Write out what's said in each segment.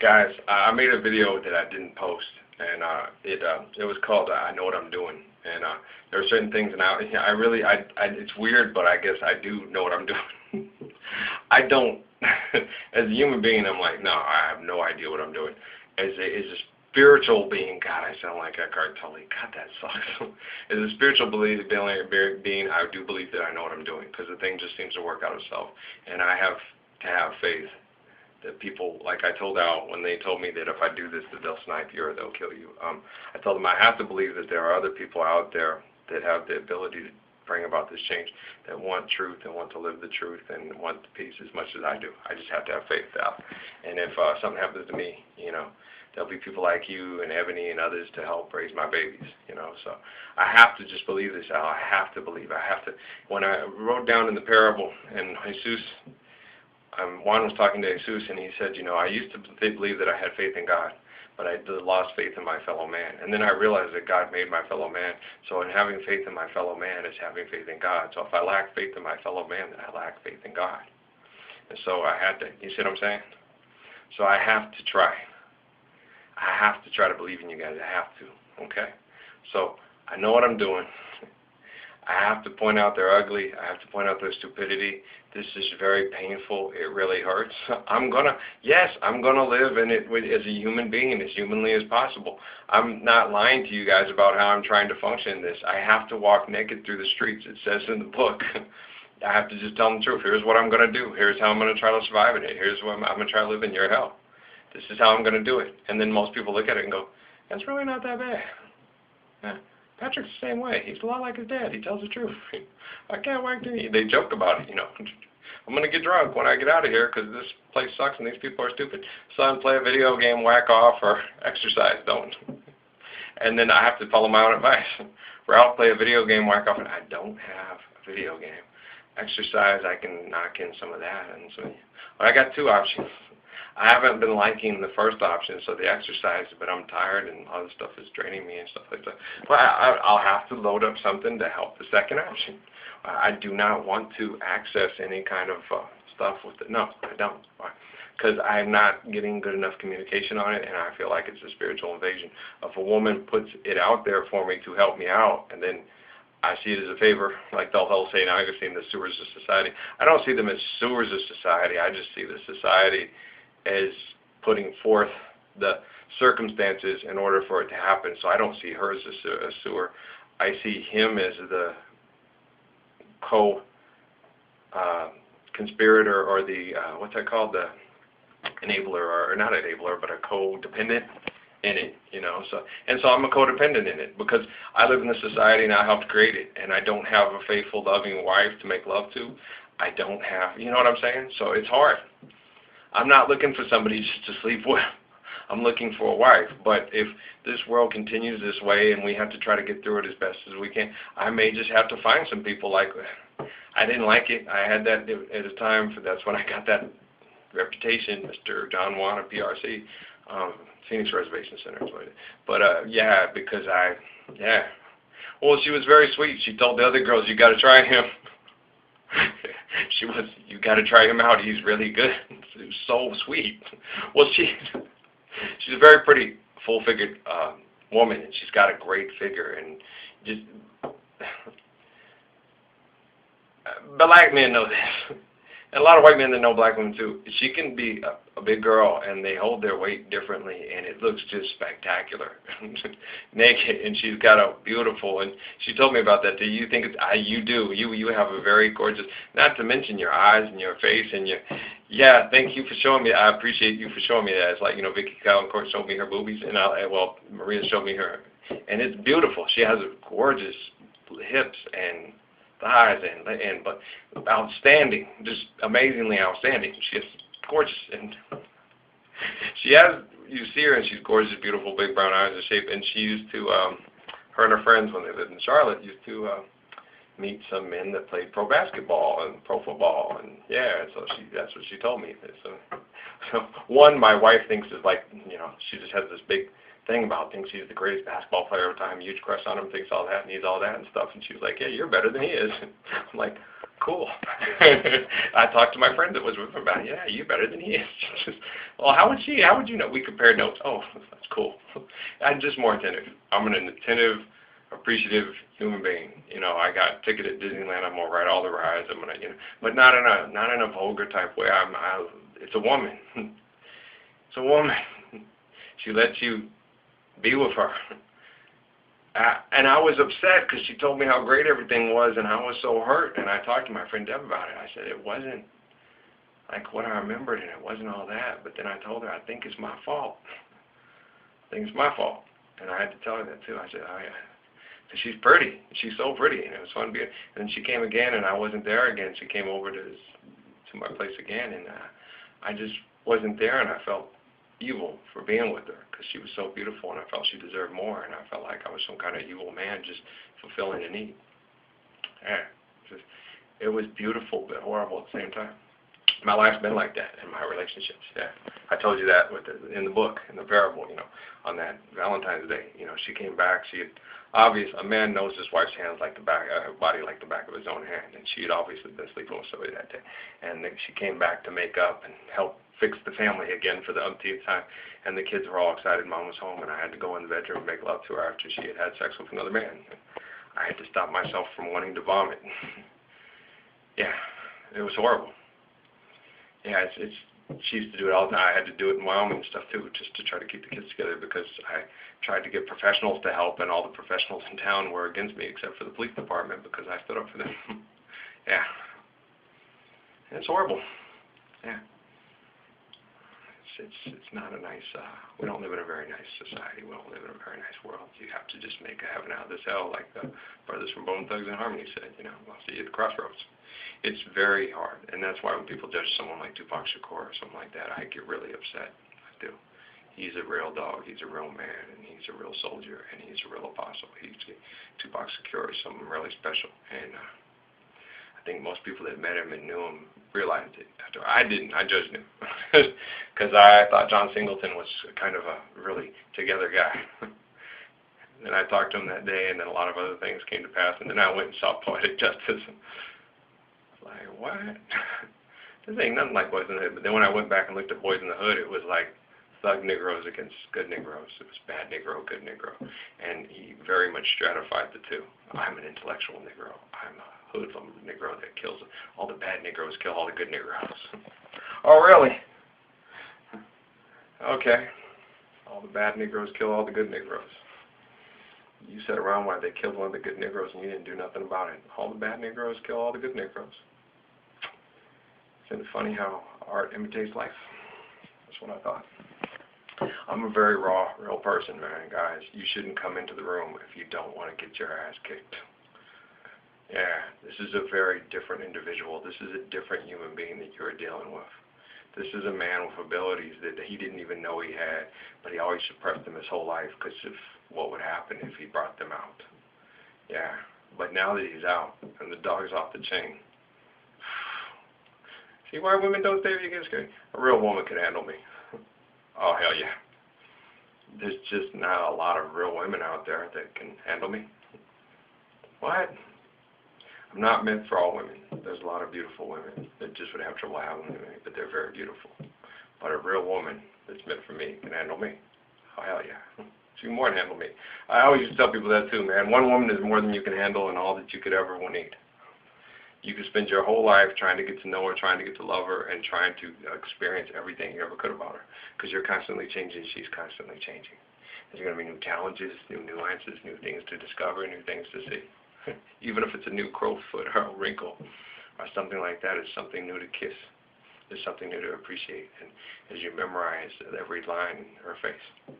Guys, I made a video that I didn't post, and it was called "I Know What I'm Doing." And there are certain things, and it's weird, but I guess I do know what I'm doing. I don't, as a human being, I'm like, no, I have no idea what I'm doing. As a spiritual being, God, I sound like Eckhart Tolle. God, that sucks. As a spiritual being, I do believe that I know what I'm doing, because the thing just seems to work out itself, and I have to have faith that people, like I told Al when they told me that if I do this, that they'll snipe you or they'll kill you. I told them I have to believe that there are other people out there that have the ability to bring about this change, that want truth and want to live the truth and want peace as much as I do. I just have to have faith, Al. And if something happens to me, there'll be people like you and Ebony and others to help raise my babies, So I have to just believe this, Al. I have to believe. I have to. When I wrote down in the parable, and Jesus, Juan was talking to Jesus, and he said, I used to believe that I had faith in God, but I lost faith in my fellow man. And then I realized that God made my fellow man. So in having faith in my fellow man is having faith in God. So if I lack faith in my fellow man, then I lack faith in God. And so I had to, you see what I'm saying? So I have to try. I have to try to believe in you guys. I have to, okay? So I know what I'm doing. I have to point out their ugly. I have to point out their stupidity. This is very painful. It really hurts. I'm going to live in it as a human being, as humanly as possible. I'm not lying to you guys about how I'm trying to function in this. I have to walk naked through the streets. It says in the book. I have to just tell them the truth. Here's what I'm going to do. Here's how I'm going to try to survive in it. Here's what I'm going to try to live in your hell. This is how I'm going to do it. And then most people look at it and go, that's really not that bad. Yeah. Patrick's the same way. He's a lot like his dad. He tells the truth. I can't wait to eat. They joke about it, I'm going to get drunk when I get out of here because this place sucks and these people are stupid. Son, play a video game, whack off, or exercise, don't. And then I have to follow my own advice. Ralph, play a video game, whack off, and I don't have a video game. Exercise, I can knock in some of that. And so I got two options. I haven't been liking the first option, so the exercise, but I'm tired and other stuff is draining me and stuff like that. But I'll have to load up something to help the second option. I do not want to access any kind of stuff with it. No, I don't. Why? Because I'm not getting good enough communication on it, and I feel like it's a spiritual invasion. If a woman puts it out there for me to help me out, and then I see it as a favor, like they'll say, now I've seen the sewers of society. I don't see them as sewers of society. I just see the society as putting forth the circumstances in order for it to happen. So I don't see her as a sewer. I see him as the co-conspirator or the, what's that called, the enabler, or not enabler, but a co-dependent in it, So I'm a codependent in it because I live in the society and I helped create it, and I don't have a faithful, loving wife to make love to. I don't have, you know what I'm saying? So it's hard. I'm not looking for somebody just to sleep with. I'm looking for a wife. But if this world continues this way and we have to try to get through it as best as we can, I may just have to find some people like, I didn't like it. I had that at a time. That's when I got that reputation, Mr. John Juan of PRC, Phoenix Reservation Center. But because well, she was very sweet. She told the other girls, you got to try him. You got to try him out. He's really good. He was so sweet. Well, she's a very pretty, full-figured woman, and she's got a great figure. And just black men know this. And a lot of white men that know black women too. She can be a big girl, and they hold their weight differently, and it looks just spectacular, naked. And she's got a beautiful. And she told me about that. Do you think it's? You do. You have a very gorgeous. Not to mention your eyes and your face and your. Yeah, thank you for showing me. I appreciate you for showing me that. It's like Vicky Calencourt showed me her boobies, and Maria showed me her, and it's beautiful. She has gorgeous hips and thighs but outstanding, just amazingly outstanding. She is gorgeous, and she has, you see her and she's gorgeous, beautiful, big brown eyes and shape, and she used to, her and her friends when they lived in Charlotte used to meet some men that played pro basketball and pro football, and so that's what she told me. So one, my wife thinks is like, she just has this big thing about thinks he's the greatest basketball player of all time, huge crush on him, thinks all that, needs all that and stuff. And she was like, yeah, you're better than he is. I'm like, cool. I talked to my friend that was with him about it. Yeah, you're better than he is. Well, how would you know? We compared notes. Oh, that's cool. I'm just more attentive. I'm an attentive, appreciative human being. You know, I got a ticket at Disneyland. I'm gonna ride all the rides. I'm gonna, but not in a vulgar type way. It's a woman. It's a woman. She lets you be with her. And I was upset because she told me how great everything was, and I was so hurt. And I talked to my friend Deb about it. I said it wasn't like what I remembered, and it wasn't all that. But then I told her I think it's my fault. I think it's my fault, and I had to tell her that too. I said, oh yeah, because she's pretty. She's so pretty, and it was fun to be. And then she came again, and I wasn't there again. She came over to my place again, and I just wasn't there, and I felt evil for being with her because she was so beautiful, and I felt she deserved more, and I felt like I was some kind of evil man just fulfilling a need. Yeah, it was beautiful but horrible at the same time. My life's been like that in my relationships. Yeah, I told you that in the book, in the parable. On that Valentine's Day, she came back. A man knows his wife's hands like the back, her body like the back of his own hand, and she had obviously been sleeping with somebody that day. And then she came back to make up and help fix the family again for the umpteenth time. And the kids were all excited. Mom was home, and I had to go in the bedroom and make love to her after she had had sex with another man. I had to stop myself from wanting to vomit. Yeah, it was horrible. Yeah, she used to do it all the time. I had to do it in Wyoming and stuff too, just to try to keep the kids together, because I tried to get professionals to help, and all the professionals in town were against me except for the police department because I stood up for them. Yeah. It's horrible. Yeah. It's not a nice, we don't live in a very nice society. We don't live in a very nice world. You have to just make a heaven out of this hell, like the brothers from Bone Thugs and Harmony said, I'll see you at the crossroads. It's very hard, and that's why when people judge someone like Tupac Shakur or something like that, I get really upset. I do. He's a real dog. He's a real man, and he's a real soldier, and he's a real apostle. Tupac Shakur is something really special, and I think most people that met him and knew him realized it. I didn't. I judged him because I thought John Singleton was kind of a really together guy. And I talked to him that day, and then a lot of other things came to pass, and then I went and saw Poetic Justice. Like, what? This ain't nothing like Boys in the Hood. But then when I went back and looked at Boys in the Hood, it was like thug Negroes against good Negroes. It was bad Negro, good Negro. And he very much stratified the two. I'm an intellectual Negro. I'm a hoodlum Negro that kills all the bad Negroes, kill all the good Negroes. Oh, really? Okay. All the bad Negroes kill all the good Negroes. You sat around while they killed one of the good Negroes and you didn't do nothing about it. All the bad Negroes kill all the good Negroes. Isn't it funny how art imitates life? That's what I thought. I'm a very raw, real person, man, guys. You shouldn't come into the room if you don't want to get your ass kicked. Yeah, this is a very different individual. This is a different human being that you're dealing with. This is a man with abilities that he didn't even know he had, but he always suppressed them his whole life because of what would happen if he brought them out. Yeah, but now that he's out and the dog's off the chain, see why women don't stay with you guys? A real woman can handle me. Oh, hell yeah. There's just not a lot of real women out there that can handle me. What? I'm not meant for all women. There's a lot of beautiful women that just would have trouble having me, but they're very beautiful. But a real woman that's meant for me can handle me. Oh, hell yeah. She can more than handle me. I always used to tell people that too, man. One woman is more than you can handle and all that you could ever need. You could spend your whole life trying to get to know her, trying to get to love her, and trying to experience everything you ever could about her. Because you're constantly changing, she's constantly changing. There's going to be new challenges, new nuances, new things to discover, new things to see. Even if it's a new crowfoot or a wrinkle or something like that, it's something new to kiss. There's something new to appreciate. And as you memorize every line in her face.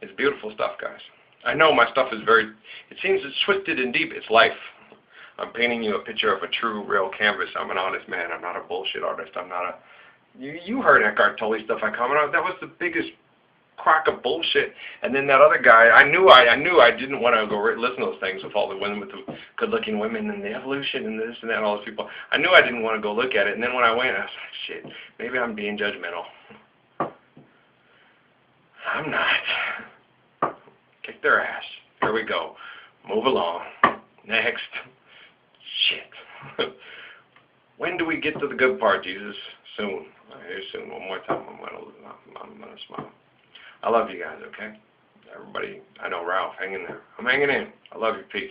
It's beautiful stuff, guys. I know my stuff is it seems it's twisted and deep. It's life. I'm painting you a picture of a true, real canvas. I'm an honest man. I'm not a bullshit artist. I'm not a... You heard Eckhart Tolle stuff I commented on. That was the biggest crock of bullshit. And then that other guy, I knew I didn't want to go listen to those things with all the women, with the good-looking women and the evolution and this and that, all those people. I knew I didn't want to go look at it. And then when I went, I was like, shit, maybe I'm being judgmental. I'm not. Kick their ass. Here we go. Move along. Next. Shit. When do we get to the good part, Jesus? Soon. Here soon. One more time. I'm gonna smile. I love you guys. Okay. Everybody. I know Ralph. Hang in there. I'm hanging in. I love you. Peace.